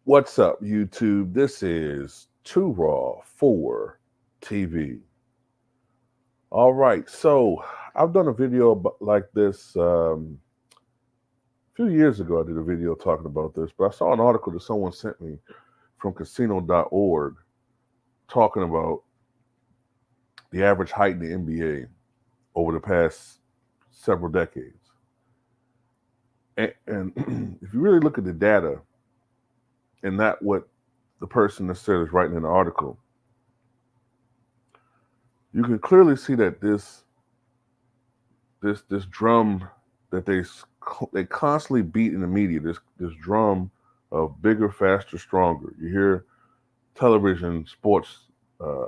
What's up, YouTube? This is Too Raw for TV. All right, so I've done a video like this a few years ago. I did a video talking about this, but I saw an article that someone sent me from casino.org talking about the average height in the NBA over the past several decades. And if you really look at the data and not what the person necessarily is writing in the article, you can clearly see that this drum that they constantly beat in the media, this drum of bigger, faster, stronger. You hear television, sports uh,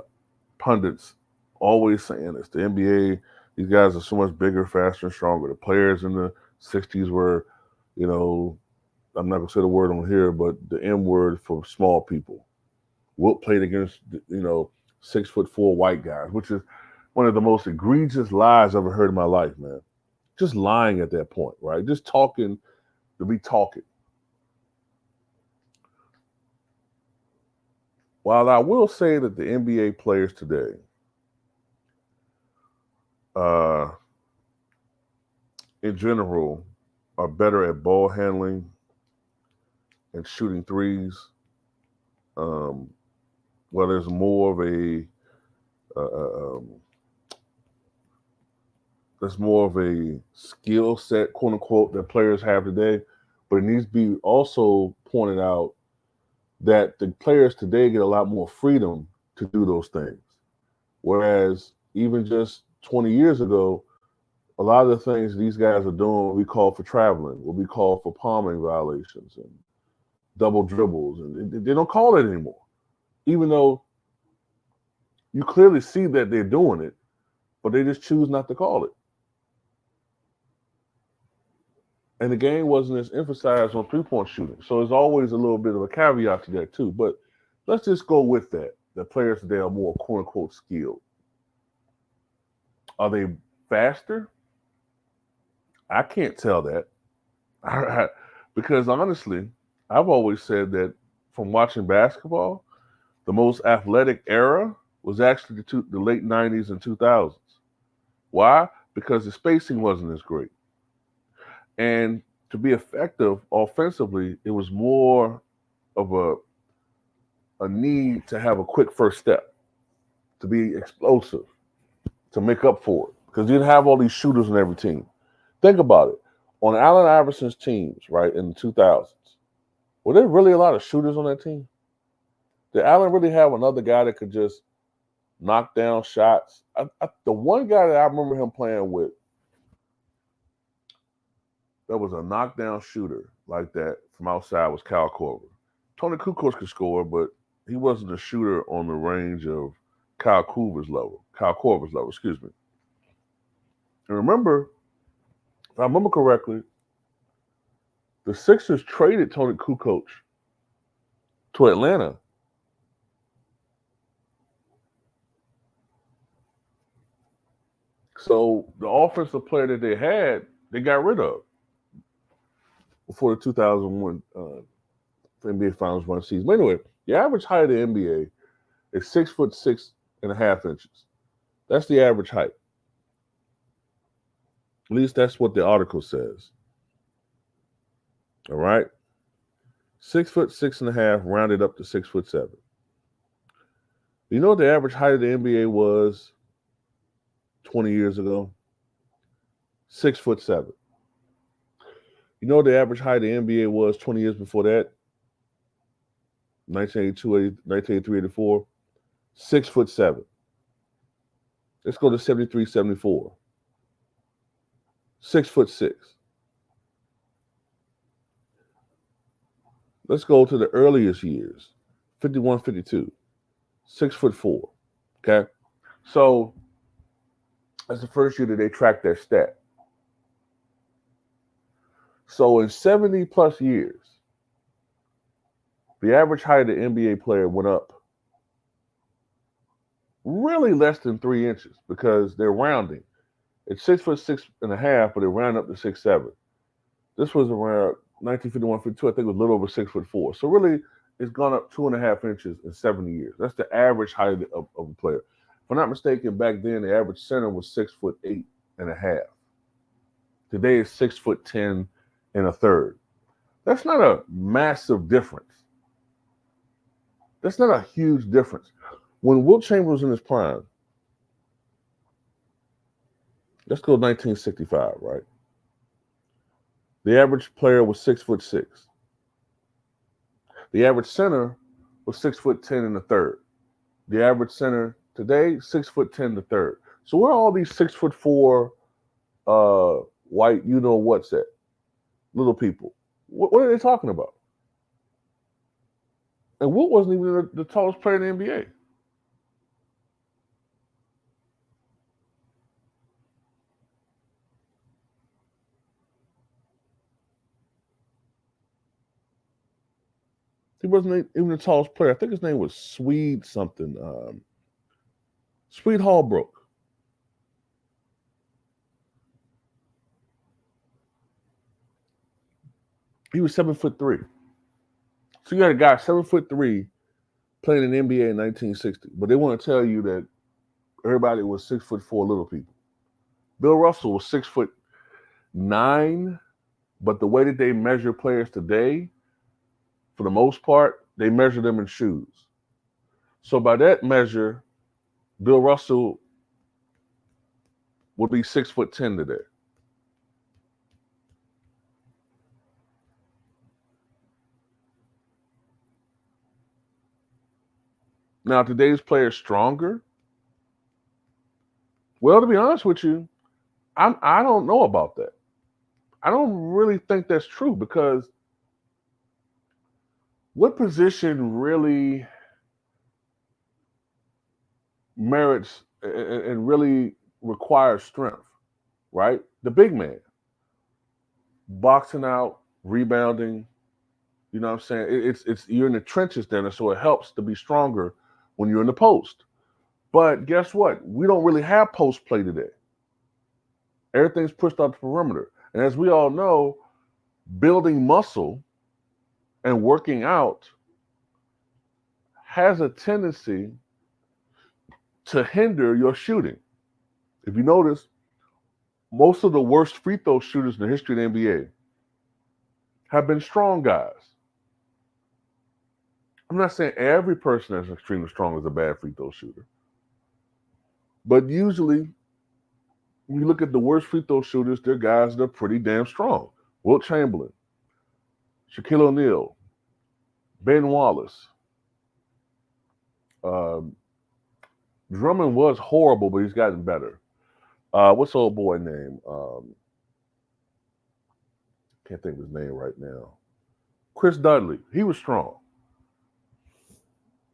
pundits always saying this. The NBA, these guys are so much bigger, faster, and stronger. The players in the '60s were, you know, I'm not gonna say the word on here, but the M word for small people. Wilt played against, 6'4" white guys, which is one of the most egregious lies I've ever heard in my life, man. Just lying at that point, right? Just talking to be talking. While I will say that the NBA players today, uh, in general, are better at ball handling and shooting threes. Um, well, there's more of uh, uh, um, there's more of a skill set, quote unquote, that players have today. But it needs to be also pointed out that the players today get a lot more freedom to do those things. Whereas even just 20 years ago, a lot of the things these guys are doing, what we call for traveling, what we call for palming violations and double dribbles, and they don't call it anymore. Even though you clearly see that they're doing it, but they just choose not to call it. And the game wasn't as emphasized on three-point shooting. So there's always a little bit of a caveat to that too. But let's just go with that. The players today are more quote-unquote skilled. Are they faster? I can't tell that. Because honestly, I've always said that from watching basketball, the most athletic era was actually the late 90s and 2000s. Why? Because the spacing wasn't as great. And to be effective offensively, it was more of a need to have a quick first step, to be explosive, to make up for it. Because you didn't have all these shooters on every team. Think about it. On Allen Iverson's teams, right, in the 2000s, were there really a lot of shooters on that team? Did Allen really have another guy that could just knock down shots? The one guy that I remember him playing with that was a knockdown shooter like that from outside was Kyle Korver. Tony Kukoc could score, but he wasn't a shooter on the range of Kyle Korver's level, excuse me. And remember, if I remember correctly, the Sixers traded Tony Kukoc to Atlanta. So the offensive player that they had, they got rid of before the 2001 NBA Finals run season. But anyway, the average height of the NBA is 6'6.5". That's the average height. At least that's what the article says. All right. 6'6.5", rounded up to 6'7". You know what the average height of the NBA was 20 years ago? 6'7". You know what the average height of the NBA was 20 years before that? 1982, 1983, 84. 6'7". Let's go to 73, 74. 6'6". Let's go to the earliest years. 51, 52. 6'4". Okay. So that's the first year that they tracked that stat. So in 70 plus years, the average height of the NBA player went up really less than 3 inches because they're rounding. It's 6'6.5", but they round up to 6'7". This was around 1951, 52. I think it was a little over 6'4". So really, it's gone up 2.5 inches in 70 years. That's the average height of a player. If I'm not mistaken, back then the average center was 6'8.5". Today it's 6'10 1/3". That's not a massive difference. That's not a huge difference. When Wilt Chamberlain was in his prime, let's go 1965, right? The average player was 6'6". The average center was 6'10 1/3". The average center today, 6'10 1/3". So where are all these 6'4" white, you know what's at, little people? What are they talking about? And Wilt wasn't even the tallest player in the NBA. He wasn't even the tallest player. I think his name was Swede something. Swede Hallbrook. He was 7'3". So you had a guy 7'3" playing in the NBA in 1960, but they want to tell you that everybody was 6'4" little people. Bill Russell was 6'9", but the way that they measure players today, for the most part, they measure them in shoes. So by that measure, Bill Russell would be 6'10" today. Now today's players stronger. Well, to be honest with you, I don't know about that. I don't really think that's true because what position really merits and really requires strength, right? The big man, boxing out, rebounding. You know what I'm saying? It's you're in the trenches then, so it helps to be stronger when you're in the post. But guess what? We don't really have post play today. Everything's pushed out the perimeter, and as we all know, building muscle and working out has a tendency to hinder your shooting. If you notice, most of the worst free throw shooters in the history of the NBA have been strong guys. I'm not saying every person that's extremely strong is a bad free throw shooter. But usually, when you look at the worst free throw shooters, they're guys that are pretty damn strong. Wilt Chamberlain, Shaquille O'Neal, Ben Wallace. Drummond was horrible, but he's gotten better. What's the old boy name? Can't think of his name right now. Chris Dudley. He was strong.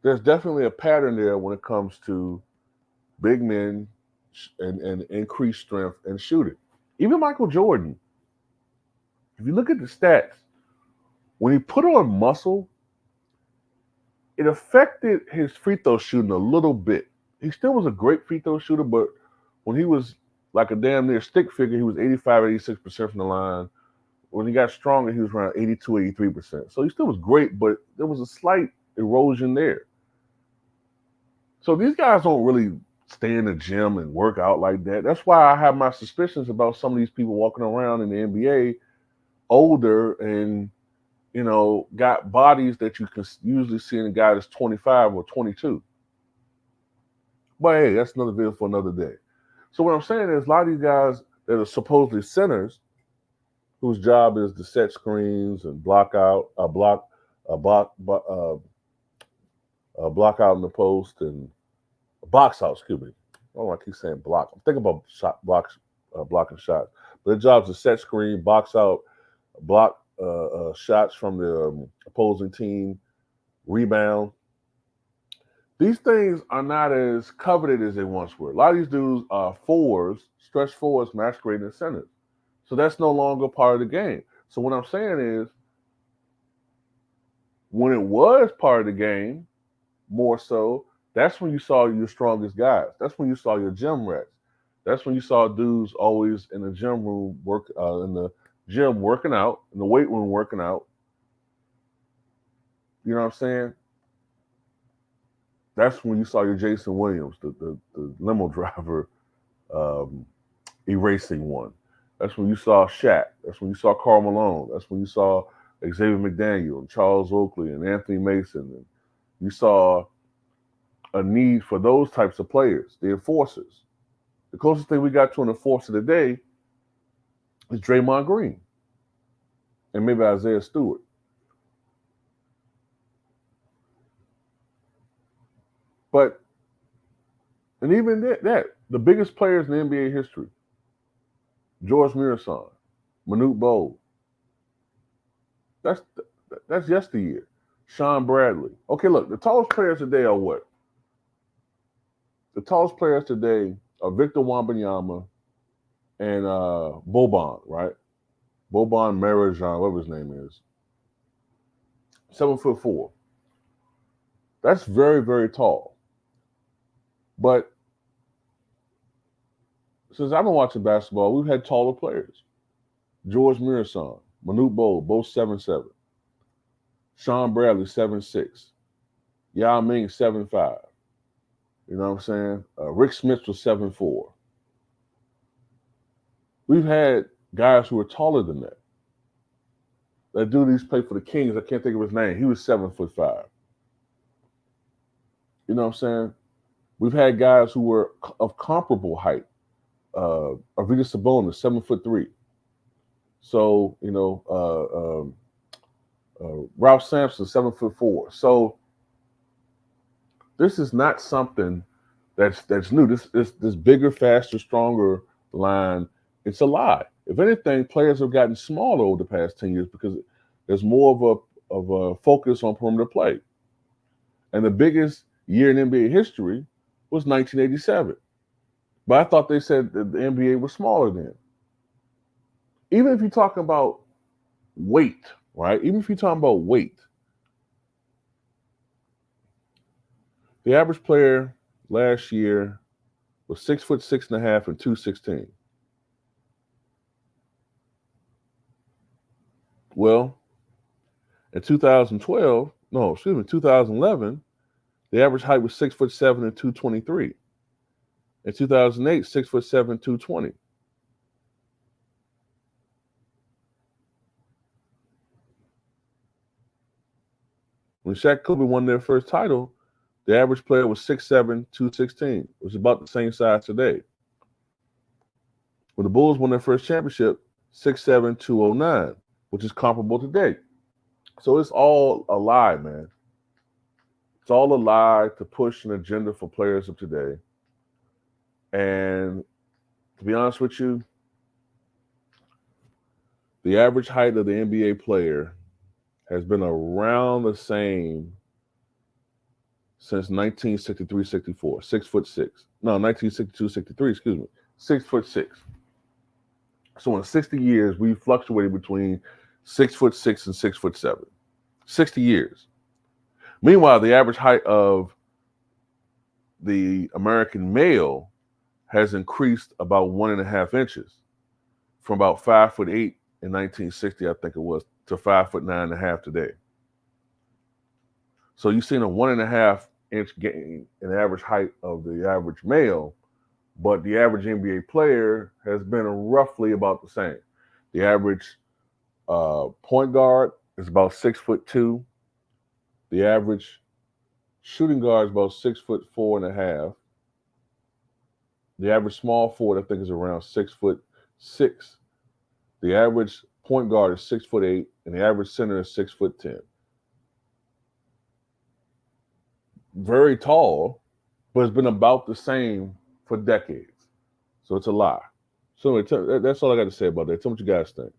There's definitely a pattern there when it comes to big men and increased strength and shooting. Even Michael Jordan, if you look at the stats, when he put on muscle, it affected his free throw shooting a little bit. He still was a great free throw shooter, but when he was like a damn near stick figure, he was 85, 86% from the line. When he got stronger, he was around 82, 83%. So he still was great, but there was a slight erosion there. So these guys don't really stay in the gym and work out like that. That's why I have my suspicions about some of these people walking around in the NBA older and, got bodies that you can usually see in a guy that's 25 or 22. But hey, that's another video for another day. So what I'm saying is a lot of these guys that are supposedly centers, whose job is to set screens and block out, block out in the post and box out. Excuse me. Oh, I keep saying block. I'm thinking about blocking shots. But their job is to set screen, box out, block shots from the opposing team, rebound. These things are not as coveted as they once were. A lot of these dudes are stretch fours masquerading as centers. So that's no longer part of the game. So what I'm saying is, when it was part of the game, more so, that's when you saw your strongest guys. That's when you saw your gym rats. That's when you saw dudes always in the gym room in the gym working out, in the weight room working out, You know what I'm saying? That's when you saw your Jason Williams, the limo driver, um, erasing one. That's when you saw Shaq. That's when you saw Karl Malone. That's when you saw Xavier McDaniel and Charles Oakley and Anthony Mason. And you saw a need for those types of players, the enforcers. The closest thing we got to an enforcer today is Draymond Green and maybe Isaiah Stewart. But, and even that the biggest players in NBA history, George Mirasan, Manute Bol, that's yesteryear. Sean Bradley. Okay, look, the tallest players today are what? The tallest players today are Victor Wembanyama and Boban, right? Boban Marjan, whatever his name is. 7'4". That's very, very tall. But since I've been watching basketball, we've had taller players. George Mirasan, Manute Bol, both 7'7". Sean Bradley, 7'6". Yao Ming, 7'5". You know what I'm saying? Rick Smith was 7'4". We've had guys who were taller than that. That dude used to play for the Kings, I can't think of his name. He was 7'5". You know what I'm saying? We've had guys who were of comparable height. Arvydas Sabonis, 7'3". So, you know, Ralph Sampson, 7'4". So this is not something that's new. This bigger, faster, stronger line, it's a lie. If anything, players have gotten smaller over the past 10 years because there's more of a focus on perimeter play. And the biggest year in NBA history was 1987. But I thought they said that the NBA was smaller then. Even if you're talking about weight, right? Even if you're talking about weight, the average player last year was 6'6.5" and 216. Well, in 2011, the average height was 6'7" and 223. In 2008, 6'7", 220. When Shaq Kobe won their first title, the average player was 6'7", 216, which is about the same size today. When the Bulls won their first championship, 6'7", 209, which is comparable today. So it's all a lie, man. It's all a lie to push an agenda for players of today. And to be honest with you, the average height of the NBA player has been around the same since 1963-64, 6'6". No, 1962-63, excuse me, 6'6". So in 60 years, we fluctuated between 6'6" and 6'7". 60 years. Meanwhile, the average height of the American male has increased about 1.5 inches from about 5'8" in 1960, I think it was, to 5'9.5" today. So you've seen a 1.5 inch gain in the average height of the average male, but the average NBA player has been roughly about the same. The average point guard is about 6'2". The average shooting guard is about 6'4.5". The average small forward, I think, is around 6'6". The average point guard is 6'8", and the average center is 6'10". Very tall, but it's been about the same for decades. So it's a lie. So that's all I got to say about that. Tell me what you guys think.